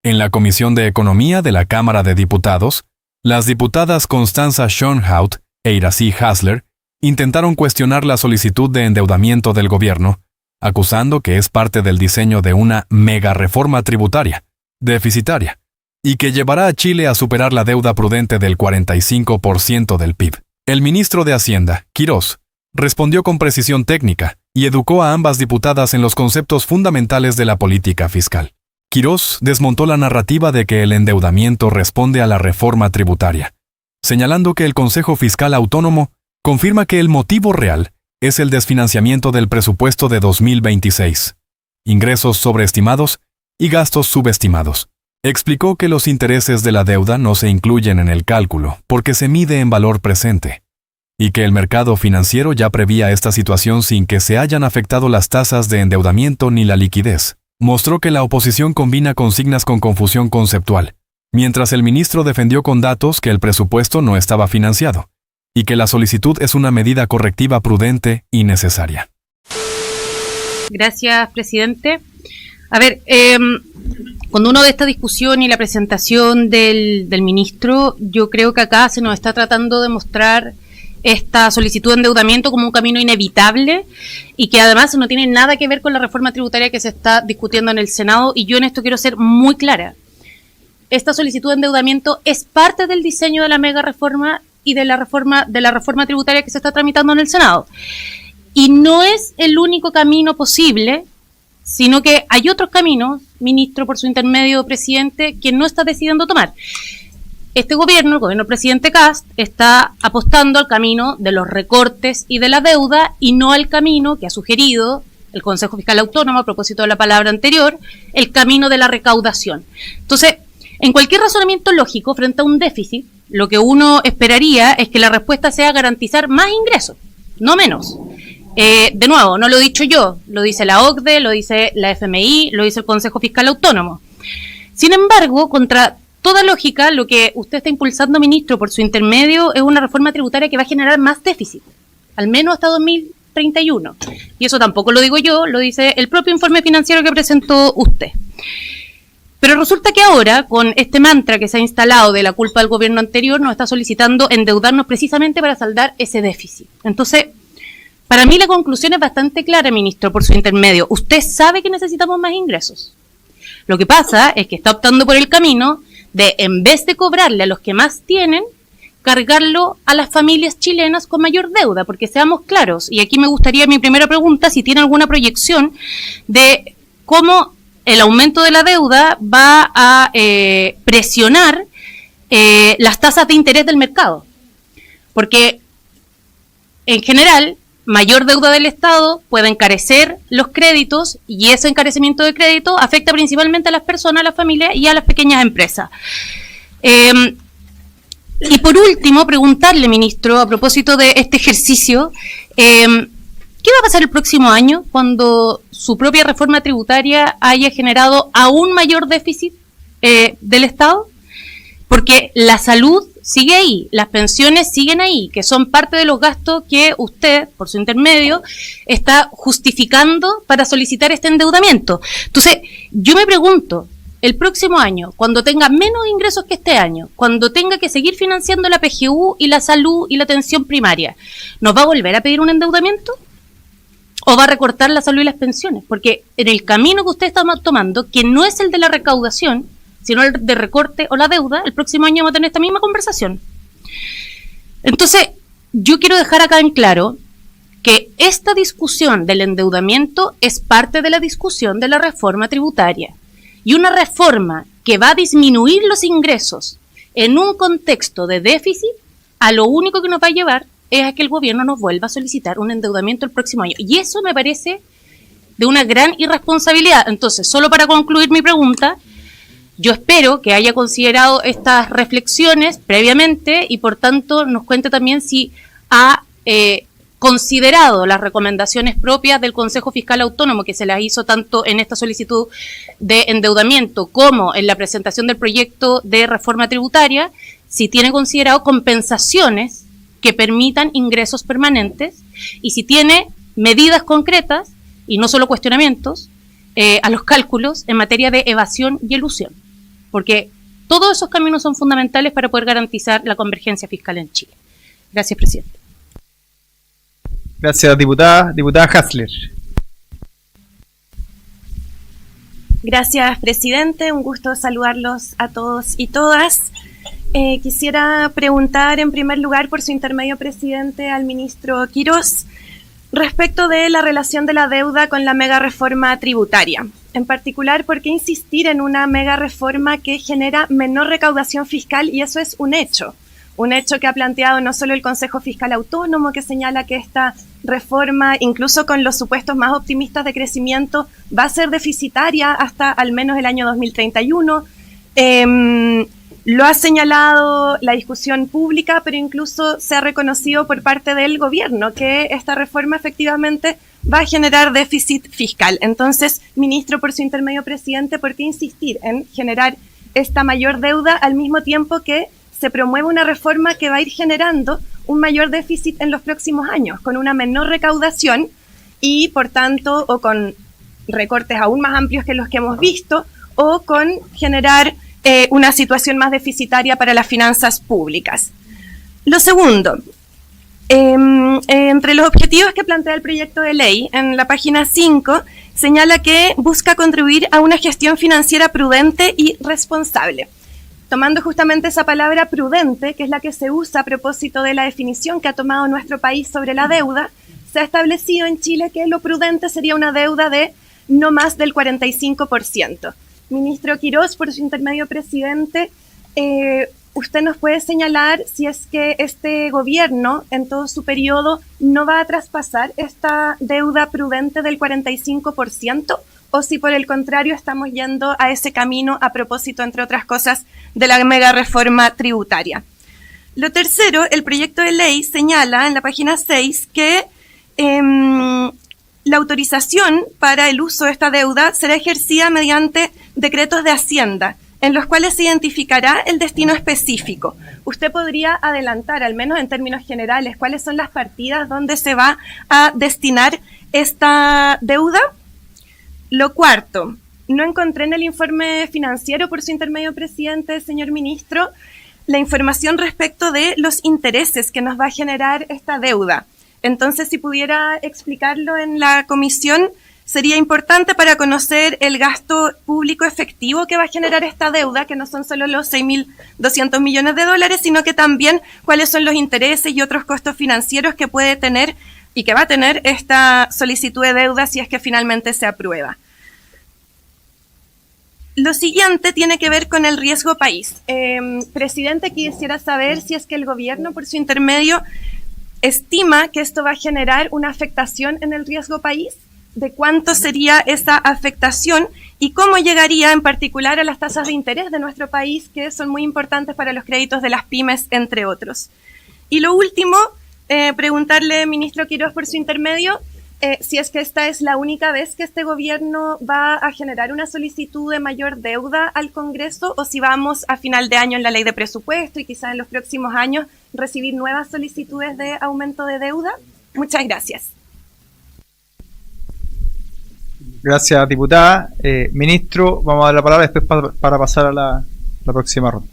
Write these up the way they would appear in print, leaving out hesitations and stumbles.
En la Comisión de Economía de la Cámara de Diputados, las diputadas Constanza Schoenhout e Iracy Hasler intentaron cuestionar la solicitud de endeudamiento del gobierno, acusando que es parte del diseño de una mega reforma tributaria, deficitaria, y que llevará a Chile a superar la deuda prudente del 45% del PIB. El ministro de Hacienda, Quirós, respondió con precisión técnica y educó a ambas diputadas en los conceptos fundamentales de la política fiscal. Quirós desmontó la narrativa de que el endeudamiento responde a la reforma tributaria, señalando que el Consejo Fiscal Autónomo confirma que el motivo real es el desfinanciamiento del presupuesto de 2026, ingresos sobreestimados y gastos subestimados. Explicó que los intereses de la deuda no se incluyen en el cálculo porque se mide en valor presente, y que el mercado financiero ya prevía esta situación sin que se hayan afectado las tasas de endeudamiento ni la liquidez. Mostró que la oposición combina consignas con confusión conceptual, mientras el ministro defendió con datos que el presupuesto no estaba financiado, y que la solicitud es una medida correctiva prudente y necesaria. Gracias, presidente. A ver, cuando uno ve esta discusión y la presentación del ministro, yo creo que acá se nos está tratando de mostrar esta solicitud de endeudamiento como un camino inevitable y que además no tiene nada que ver con la reforma tributaria que se está discutiendo en el Senado, y yo en esto quiero ser muy clara. Esta solicitud de endeudamiento es parte del diseño de la mega reforma y de la reforma tributaria que se está tramitando en el Senado. Y no es el único camino posible, sino que hay otros caminos, ministro, por su intermedio, presidente, que no está decidiendo tomar. Este gobierno, el gobierno del presidente Kast, está apostando al camino de los recortes y de la deuda y no al camino que ha sugerido el Consejo Fiscal Autónomo, a propósito de la palabra anterior, el camino de la recaudación. Entonces, en cualquier razonamiento lógico frente a un déficit, lo que uno esperaría es que la respuesta sea garantizar más ingresos, no menos. De nuevo, no lo he dicho yo, lo dice la OCDE, lo dice la FMI, lo dice el Consejo Fiscal Autónomo. Sin embargo, contra toda lógica, lo que usted está impulsando, ministro, por su intermedio, es una reforma tributaria que va a generar más déficit, al menos hasta 2031. Y eso tampoco lo digo yo, lo dice el propio informe financiero que presentó usted. Pero resulta que ahora, con este mantra que se ha instalado de la culpa del gobierno anterior, nos está solicitando endeudarnos precisamente para saldar ese déficit. Entonces, para mí la conclusión es bastante clara, ministro, por su intermedio. Usted sabe que necesitamos más ingresos. Lo que pasa es que está optando por el camino de, en vez de cobrarle a los que más tienen, cargarlo a las familias chilenas con mayor deuda, porque seamos claros, y aquí me gustaría mi primera pregunta, si tiene alguna proyección de cómo el aumento de la deuda va a presionar las tasas de interés del mercado, porque en general mayor deuda del Estado puede encarecer los créditos, y ese encarecimiento de crédito afecta principalmente a las personas, a las familias y a las pequeñas empresas. Y por último, preguntarle, ministro, a propósito de este ejercicio, ¿qué va a pasar el próximo año cuando su propia reforma tributaria haya generado aún mayor déficit del Estado? Porque la salud sigue ahí, las pensiones siguen ahí, que son parte de los gastos que usted, por su intermedio, está justificando para solicitar este endeudamiento. Entonces, yo me pregunto, el próximo año, cuando tenga menos ingresos que este año, cuando tenga que seguir financiando la PGU y la salud y la atención primaria, ¿nos va a volver a pedir un endeudamiento? ¿O va a recortar la salud y las pensiones? Porque en el camino que usted está tomando, que no es el de la recaudación, sino el de recorte o la deuda, el próximo año vamos a tener esta misma conversación. Entonces, yo quiero dejar acá en claro que esta discusión del endeudamiento es parte de la discusión de la reforma tributaria. Y una reforma que va a disminuir los ingresos en un contexto de déficit, a lo único que nos va a llevar es a que el gobierno nos vuelva a solicitar un endeudamiento el próximo año. Y eso me parece de una gran irresponsabilidad. Entonces, solo para concluir mi pregunta, yo espero que haya considerado estas reflexiones previamente y por tanto nos cuente también si ha considerado las recomendaciones propias del Consejo Fiscal Autónomo, que se las hizo tanto en esta solicitud de endeudamiento como en la presentación del proyecto de reforma tributaria, si tiene considerado compensaciones que permitan ingresos permanentes y si tiene medidas concretas y no solo cuestionamientos a los cálculos en materia de evasión y elusión. porque todos esos caminos son fundamentales para poder garantizar la convergencia fiscal en Chile. Gracias, presidente. Gracias, diputada. Diputada Hasler. Gracias, presidente. Un gusto saludarlos a todos y todas. Quisiera preguntar en primer lugar, por su intermedio, presidente, al ministro Quirós, respecto de la relación de la deuda con la mega reforma tributaria. En particular, ¿por qué insistir en una mega reforma que genera menor recaudación fiscal? Y eso es un hecho que ha planteado no solo el Consejo Fiscal Autónomo, que señala que esta reforma, incluso con los supuestos más optimistas de crecimiento, va a ser deficitaria hasta al menos el año 2031. Lo ha señalado la discusión pública, pero incluso se ha reconocido por parte del gobierno que esta reforma efectivamente va a generar déficit fiscal. Entonces, ministro, por su intermedio, presidente, ¿por qué insistir en generar esta mayor deuda al mismo tiempo que se promueve una reforma que va a ir generando un mayor déficit en los próximos años, con una menor recaudación y, por tanto, o con recortes aún más amplios que los que hemos visto, o con generar una situación más deficitaria para las finanzas públicas? Lo segundo, entre los objetivos que plantea el proyecto de ley, en la página 5, señala que busca contribuir a una gestión financiera prudente y responsable. Tomando justamente esa palabra prudente, que es la que se usa a propósito de la definición que ha tomado nuestro país sobre la deuda, se ha establecido en Chile que lo prudente sería una deuda de no más del 45%. Ministro Quirós, por su intermedio, presidente, ¿usted nos puede señalar si es que este gobierno, en todo su periodo, no va a traspasar esta deuda prudente del 45%? O si por el contrario estamos yendo a ese camino a propósito, entre otras cosas, de la mega reforma tributaria. Lo tercero, el proyecto de ley señala en la página 6 que la autorización para el uso de esta deuda será ejercida mediante decretos de Hacienda, en los cuales se identificará el destino específico. ¿Usted podría adelantar, al menos en términos generales, cuáles son las partidas donde se va a destinar esta deuda? Lo cuarto, no encontré en el informe financiero, por su intermedio, presidente, señor ministro, la información respecto de los intereses que nos va a generar esta deuda. Entonces, si pudiera explicarlo en la comisión, sería importante para conocer el gasto público efectivo que va a generar esta deuda, que no son solo los 6.200 millones de dólares, sino que también cuáles son los intereses y otros costos financieros que puede tener y que va a tener esta solicitud de deuda si es que finalmente se aprueba. Lo siguiente tiene que ver con el riesgo país. Presidente, quisiera saber si es que el gobierno, por su intermedio, estima que esto va a generar una afectación en el riesgo país, de cuánto sería esa afectación y cómo llegaría en particular a las tasas de interés de nuestro país, que son muy importantes para los créditos de las pymes, entre otros. Y lo último, preguntarle, ministro Quirós, por su intermedio, si es que esta es la única vez que este gobierno va a generar una solicitud de mayor deuda al Congreso, o si vamos a final de año en la ley de presupuesto y quizás en los próximos años recibir nuevas solicitudes de aumento de deuda. Muchas gracias. Gracias, diputada. Ministro, vamos a dar la palabra después para pasar a la próxima ronda.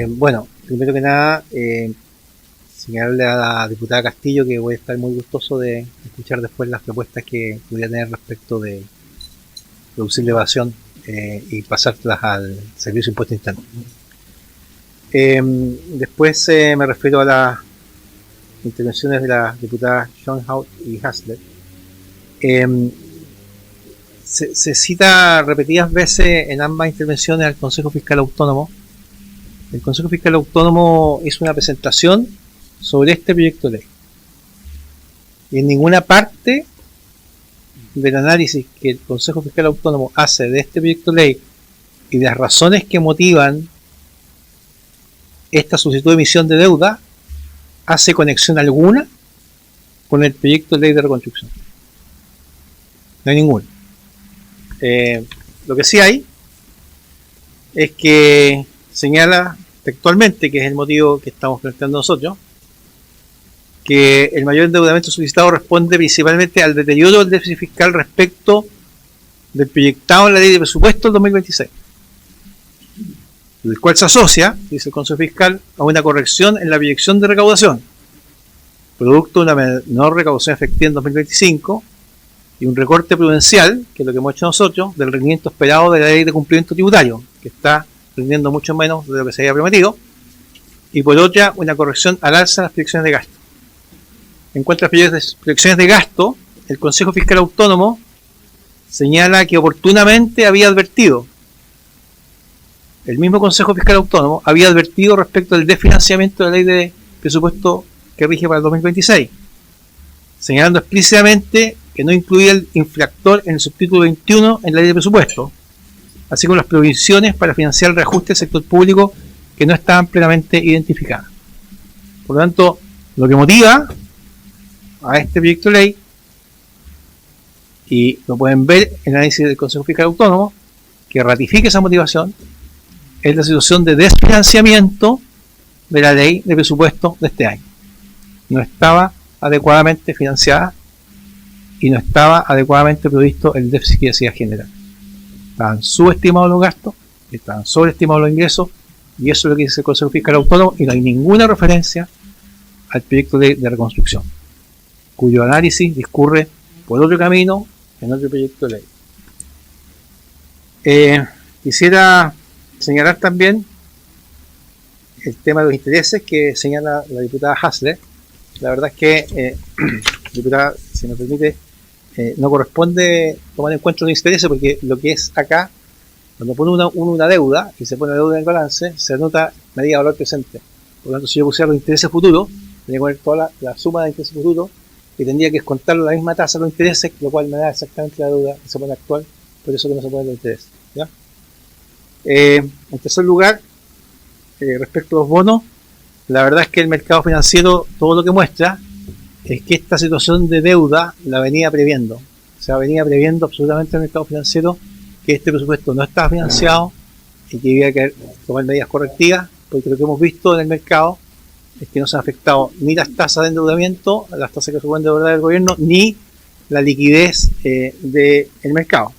Bueno, primero que nada, señalarle a la diputada Castillo que voy a estar muy gustoso de escuchar después las propuestas que pudiera tener respecto de reducir la evasión y pasárselas al Servicio de Impuesto Interno. Después me refiero a las intervenciones de las diputadas Schoenhout y Hasler. Se cita repetidas veces en ambas intervenciones al Consejo Fiscal Autónomo. El Consejo Fiscal Autónomo hizo una presentación sobre este proyecto de ley. Y en ninguna parte del análisis que el Consejo Fiscal Autónomo hace de este proyecto de ley y de las razones que motivan esta solicitud de emisión de deuda, hace conexión alguna con el proyecto de ley de reconstrucción. No hay ninguna. Lo que sí hay es que señala textualmente, que es el motivo que estamos planteando nosotros, que el mayor endeudamiento solicitado responde principalmente al deterioro del déficit fiscal respecto del proyectado en la ley de presupuesto del 2026, el cual se asocia, dice el Consejo Fiscal, a una corrección en la proyección de recaudación, producto de una menor recaudación efectiva en 2025 y un recorte prudencial, que es lo que hemos hecho nosotros, del rendimiento esperado de la ley de cumplimiento tributario, que está rindiendo mucho menos de lo que se había prometido, y por otra, una corrección al alza en las proyecciones de gasto. En cuanto a las proyecciones de gasto, el Consejo Fiscal Autónomo señala que oportunamente había advertido, el mismo Consejo Fiscal Autónomo había advertido respecto del desfinanciamiento de la ley de presupuesto que rige para el 2026, señalando explícitamente que no incluía el infractor en el subtítulo 21 en la ley de presupuesto, así como las provisiones para financiar el reajuste del sector público que no estaban plenamente identificadas. Por lo tanto, lo que motiva a este proyecto de ley, y lo pueden ver en el análisis del Consejo Fiscal Autónomo, que ratifica esa motivación, es la situación de desfinanciamiento de la ley de presupuesto de este año. No estaba adecuadamente financiada y no estaba adecuadamente previsto el déficit que decía generar. Estaban subestimados los gastos, estaban sobreestimados los ingresos, y eso es lo que dice el Consejo Fiscal Autónomo, y no hay ninguna referencia al proyecto de reconstrucción, cuyo análisis discurre por otro camino en otro proyecto de ley. Quisiera señalar también el tema de los intereses que señala la diputada Hasler. La verdad es que, diputada, si me permite, no corresponde tomar en cuenta los intereses, porque lo que es acá, cuando pone uno una deuda y se pone la deuda en el balance, se anota medida de valor presente. Por lo tanto, si yo pusiera los intereses futuros, tendría que poner toda la suma de intereses futuros y tendría que descontarlo a la misma tasa de los intereses, lo cual me da exactamente la deuda que se pone actual, por eso que no se pone los intereses, ¿ya? En tercer lugar, respecto a los bonos, la verdad es que el mercado financiero, todo lo que muestra es que esta situación de deuda la venía previendo. O sea, venía previendo absolutamente el mercado financiero que este presupuesto no estaba financiado y que había que tomar medidas correctivas, porque lo que hemos visto en el mercado es que no se han afectado ni las tasas de endeudamiento, las tasas que se pueden endeudar del gobierno, ni la liquidez del mercado.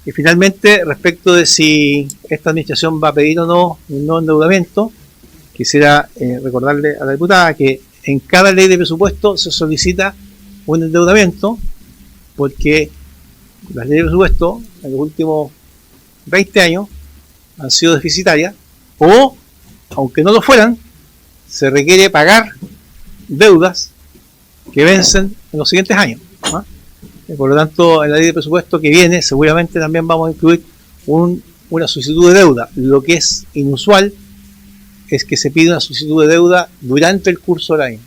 Y finalmente, respecto de si esta administración va a pedir o no un nuevo endeudamiento, quisiera recordarle a la diputada que en cada ley de presupuesto se solicita un endeudamiento, porque las leyes de presupuesto en los últimos 20 años han sido deficitarias, o, aunque no lo fueran, se requiere pagar deudas que vencen en los siguientes años, ¿no? Por lo tanto, en la ley de presupuesto que viene, seguramente también vamos a incluir una solicitud de deuda. Lo que es inusual es que se pide una solicitud de deuda durante el curso del año.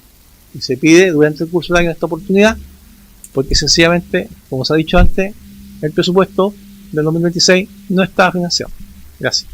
Y se pide durante el curso del año esta oportunidad, porque sencillamente, como se ha dicho antes, el presupuesto del 2026 no estaba financiado. Gracias.